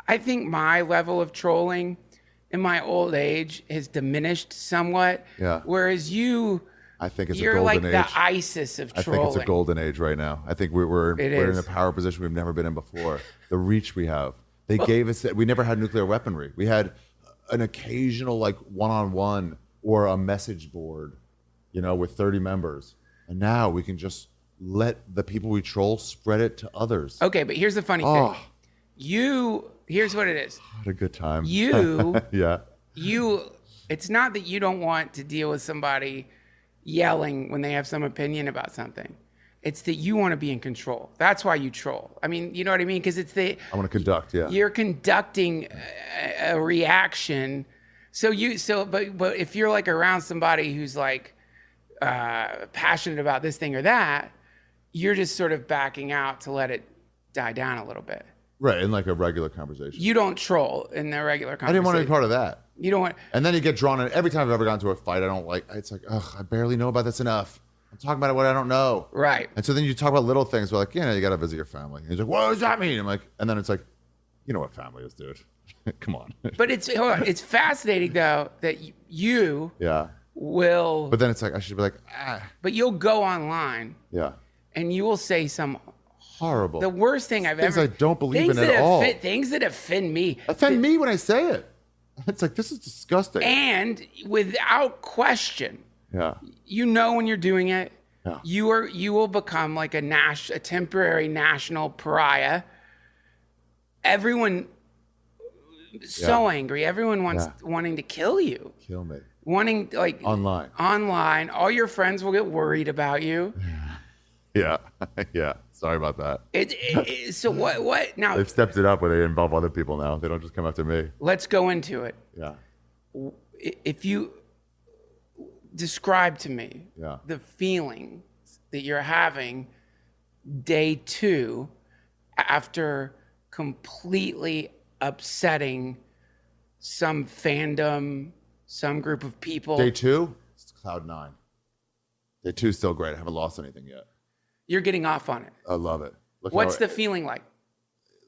I think my level of trolling in my old age has diminished somewhat. Yeah. Whereas I think it's a you're golden like age. the ISIS of I trolling. think it's a golden age right now. I think we're in a power position we've never been in before. The reach we have. They gave us that. We never had nuclear weaponry. We had an occasional like one-on-one or a message board, with 30 members. And now we can just let the people we troll spread it to others. Okay, but here's the funny thing. Here's what it is. What a good time. Yeah. It's not that you don't want to deal with somebody yelling when they have some opinion about something. It's that you want to be in control. That's why you troll. I mean, you know what I mean? Because I want to conduct, yeah. You're conducting a reaction. But if you're like around somebody who's like passionate about this thing or that, you're just sort of backing out to let it die down a little bit. Right, in like a regular conversation. You don't troll in the regular conversation. I didn't want to be part of that. You don't want. And then you get drawn in. Every time I've ever gotten into a fight, I don't like. It's like, I barely know about this enough. I'm talking about what I don't know. Right. And so then you talk about little things. We're like, you got to visit your family. And he's like, what does that mean? I'm like, and then it's like, you know what family is, dude. Come on. But it's fascinating though that you will. But then it's like I should be like, But you'll go online. Yeah. And you will say some horrible. The worst thing I've ever. Things I don't believe in at all. Things that offend me. Offend me when I say it. It's like, this is disgusting. And without question. Yeah. When you're doing it, yeah. you will become like a temporary national pariah. Everyone so angry. Everyone wanting to kill you. Kill me. Wanting like online. All your friends will get worried about you. Yeah. Yeah. Sorry about that. So what now? They've stepped it up where they involve other people now. They don't just come after me. Let's go into it. Yeah. If you describe to me Yeah. the feelings that you're having day 2 after completely upsetting some fandom, some group of people. Day 2, it's cloud 9. Day 2 is still great. I haven't lost anything yet. You're getting off on it. I love it. What's the feeling like?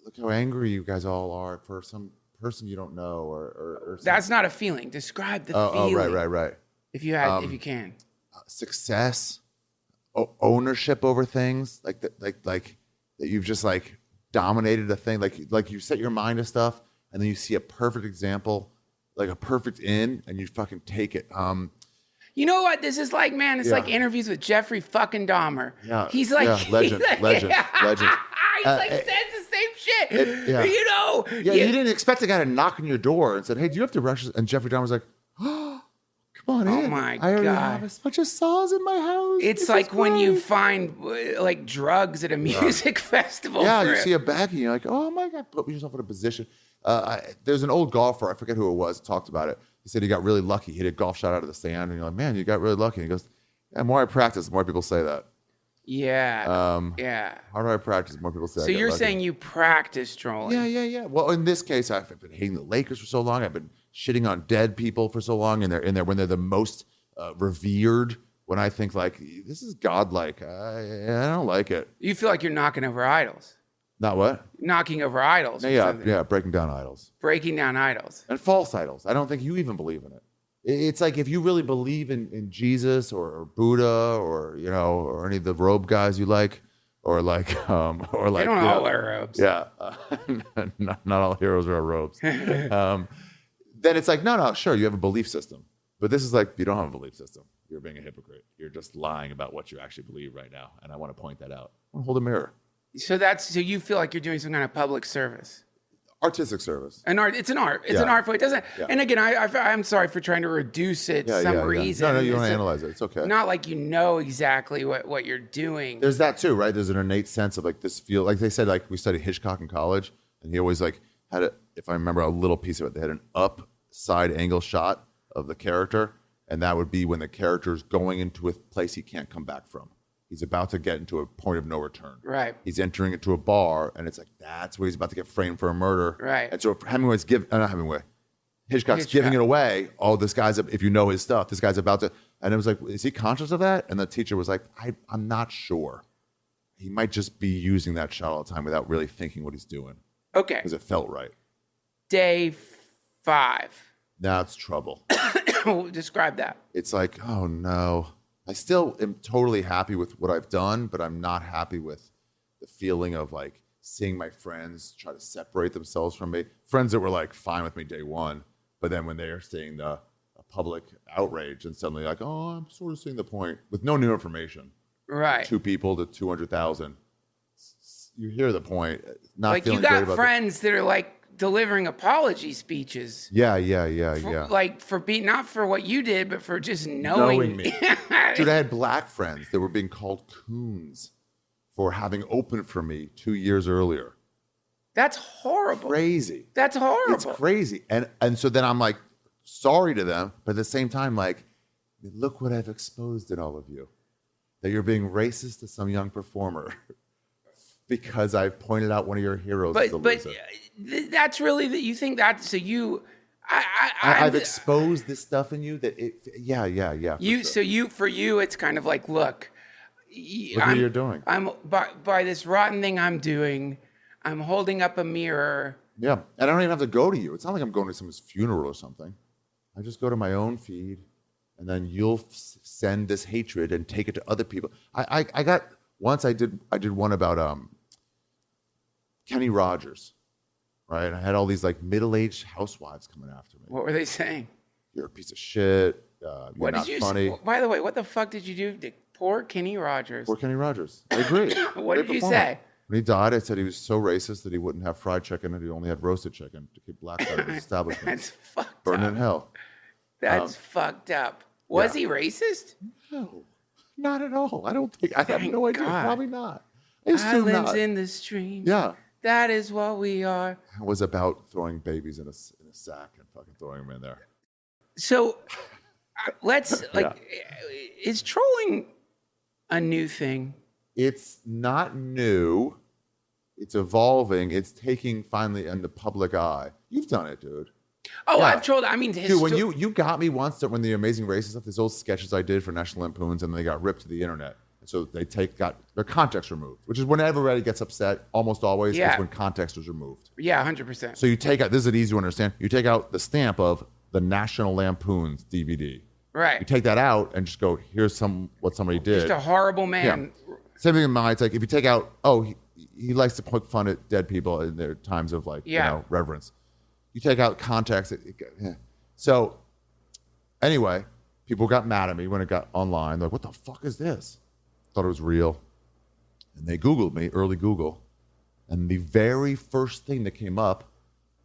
Look how angry you guys all are for some person you don't know, or that's not a feeling. Describe the feeling. Oh, right. If you can. Success, ownership over things, like that you've just like dominated a thing, like you set your mind to stuff, and then you see a perfect example, like a perfect and you fucking take it. You know what this is like, man? It's like interviews with Jeffrey fucking Dahmer. Yeah. He's like... legend. He's like says the same shit. Yeah, you didn't expect a guy to knock on your door and said, hey, do you have to rush this? And Jeffrey Dahmer was like, oh, come on in. Oh, my God. I already have a bunch of saws in my house. It's like when you find like drugs at a music festival. Yeah, you see a bag and you're like, oh, my God, put yourself in a position. There's an old golfer, I forget who it was, talked about it. He said he got really lucky. He hit a golf shot out of the sand. And you're like, man, you got really lucky. And he goes, the more I practice, the more people say that. Yeah. Yeah. The harder I practice, the more people say So you're saying you practice trolling? Yeah. Well, in this case, I've been hating the Lakers for so long. I've been shitting on dead people for so long. And they're when they're the most revered. When I think like, this is godlike. I don't like it. You feel like you're knocking over idols. Not what? Knocking over idols. Yeah, breaking down idols. Breaking down idols. And false idols. I don't think you even believe in it. It's like if you really believe in Jesus or Buddha or or any of the robe guys you like, or like they don't all wear robes. Yeah, not all heroes wear robes. Then it's like no, sure you have a belief system, but this is like you don't have a belief system. You're being a hypocrite. You're just lying about what you actually believe right now, and I want to point that out. Hold a mirror. So you feel like you're doing some kind of public service. Artistic service. An art. It's an art. It's an art form. It doesn't. Yeah. And again, I'm sorry for trying to reduce it to some reason. No, you don't analyze it. It's okay. Not like you know exactly what you're doing. There's that too, right? There's an innate sense of like this feel. Like they said, like we studied Hitchcock in college, and he always like had a, if I remember a little piece of it, they had an upside angle shot of the character, and that would be when the character's going into a place he can't come back from. He's about to get into a point of no return. Right. He's entering into a bar, and it's like, that's where he's about to get framed for a murder. Right. And so Hitchcock's giving it away. Oh, this guy's, if you know his stuff, this guy's about to, and it was like, is he conscious of that? And the teacher was like, I'm not sure. He might just be using that shot all the time without really thinking what he's doing. Okay. Because it felt right. day 5? Now it's trouble. Describe that. It's like, oh no. I still am totally happy with what I've done, but I'm not happy with the feeling of like seeing my friends try to separate themselves from me. Friends that were like fine with me day one, but then when they are seeing the public outrage and suddenly like, oh, I'm sort of seeing the point with no new information. Right. 2 people to 200,000. You hear the point. Not like feeling you got great about friends that are like delivering apology speeches. Yeah. Like for being, not for what you did, but for just knowing me. Dude, I had black friends that were being called coons for having opened for me 2 years earlier. That's horrible. Crazy. That's horrible. It's crazy. And so then I'm like, sorry to them, but at the same time, like, look what I've exposed in all of you. That you're being racist to some young performer because I've pointed out one of your heroes. But that's really that you think that. So you, I've exposed this stuff in you that yeah. For you, it's kind of like, look what you're doing. I'm by this rotten thing I'm doing. I'm holding up a mirror. Yeah, and I don't even have to go to you. It's not like I'm going to someone's funeral or something. I just go to my own feed, and then you'll send this hatred and take it to other people. I got once I did one about Kenny Rogers, right? I had all these like middle-aged housewives coming after me. What were they saying? You're a piece of shit. You're not funny. By the way, what the fuck did you do to poor Kenny Rogers? Poor Kenny Rogers. I agree. What did you say? When he died, I said he was so racist that he wouldn't have fried chicken and he only had roasted chicken to keep blacks out of his establishment. That's fucked Burn up. in hell. That's fucked up. Was he racist? No, not at all. I don't think. I have no idea. God. Probably not. It's Islands not. in the stream. Yeah. That is what we are. It was about throwing babies in a sack and fucking throwing them in there. So let's is trolling a new thing? It's not new. It's evolving. It's taking finally in the public eye. You've done it, dude. Oh, yeah. I've trolled. I mean, dude, when you got me once when the Amazing Race stuff, these old sketches I did for National Lampoons, and they got ripped to the internet. And so they got their context removed, which is when everybody gets upset. Almost always, it's when context is removed. Yeah, 100%. So you take out. This is an easy one to understand. You take out the stamp of the National Lampoons DVD. Right. You take that out and just go, here's what somebody did. Just a horrible man. Yeah. Same thing in mine. It's like if you take out, he likes to poke fun at dead people in their times of reverence. You take out context. So anyway, people got mad at me when it got online. They're like, what the fuck is this? Thought it was real. And they Googled me, early Google. And the very first thing that came up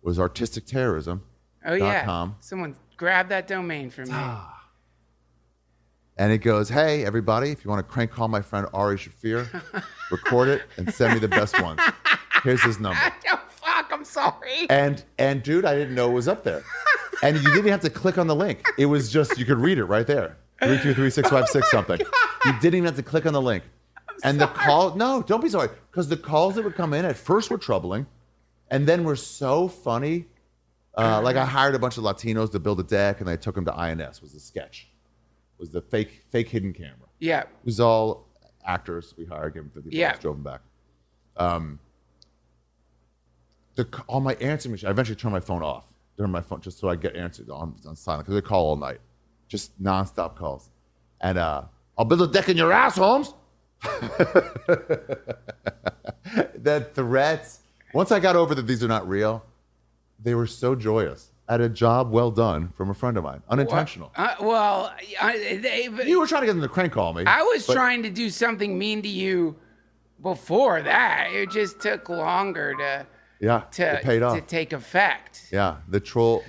was artisticterrorism.com. Oh, yeah. Someone grabbed that domain from me. And it goes, hey, everybody, if you want to crank call my friend Ari Shaffir, record it and send me the best ones. Here's his number. Oh, fuck, I'm sorry. And dude, I didn't know it was up there. And you didn't have to click on the link. It was just, you could read it right there. 323-656 something. God. You didn't even have to click on the link. The call, no, don't be sorry. Because the calls that would come in at first were troubling and then were so funny. Like I hired a bunch of Latinos to build a deck and I took them to INS, was the sketch. Was the fake hidden camera. Yeah. It was all actors we hired, gave them 50 bucks, drove them back. On my answering machine, I eventually turned my phone off during my phone just so I get answered on silent because they call all night. Just nonstop calls. And I'll build a deck in your ass, Holmes. The threats, once I got over that these are not real, they were so joyous. I had a job well done from a friend of mine, unintentional. You were trying to get them to crank call me. I was trying to do something mean to you before that. It just took longer it paid off. to take effect. Yeah, the troll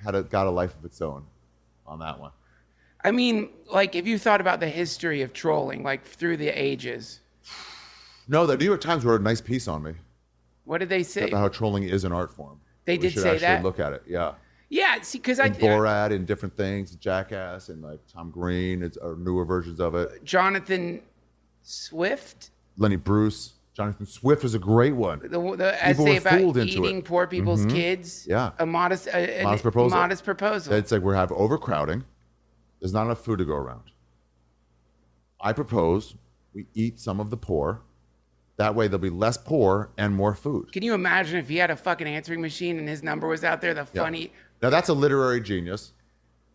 got a life of its own on that one. I mean, like, if you thought about the history of trolling, like through the ages. No, the New York Times wrote a nice piece on me. What did they say? About how trolling is an art form. They did say that? Look at it, yeah. Yeah, see, because Borat and different things, Jackass and like Tom Green, or newer versions of it. Jonathan Swift? Lenny Bruce. Jonathan Swift was a great one. The essay about eating poor people's kids. Yeah. A modest proposal. Modest proposal. It's like we have overcrowding. There's not enough food to go around. I propose we eat some of the poor That way there'll be less poor and more food. Can you imagine if he had a fucking answering machine and his number was out there? The funny. Now that's a literary genius.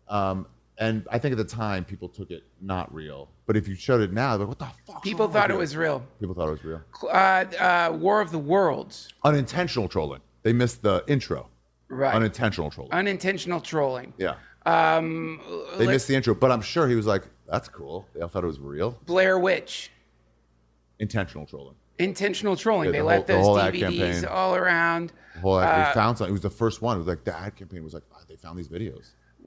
And I think at the time people took it not real. But if you showed it now, they're like, what the fuck? People thought it was real. People thought it was real. War of the Worlds. Unintentional trolling. They missed the intro. Right. Unintentional trolling. Unintentional trolling. Yeah. They missed the intro, but I'm sure he was like, that's cool. They all thought it was real. Blair Witch. Intentional trolling. Intentional trolling. Yeah, they left those DVDs all around. The whole ad, they found something. It was the first one. It was like the ad campaign was like, oh, they found these videos.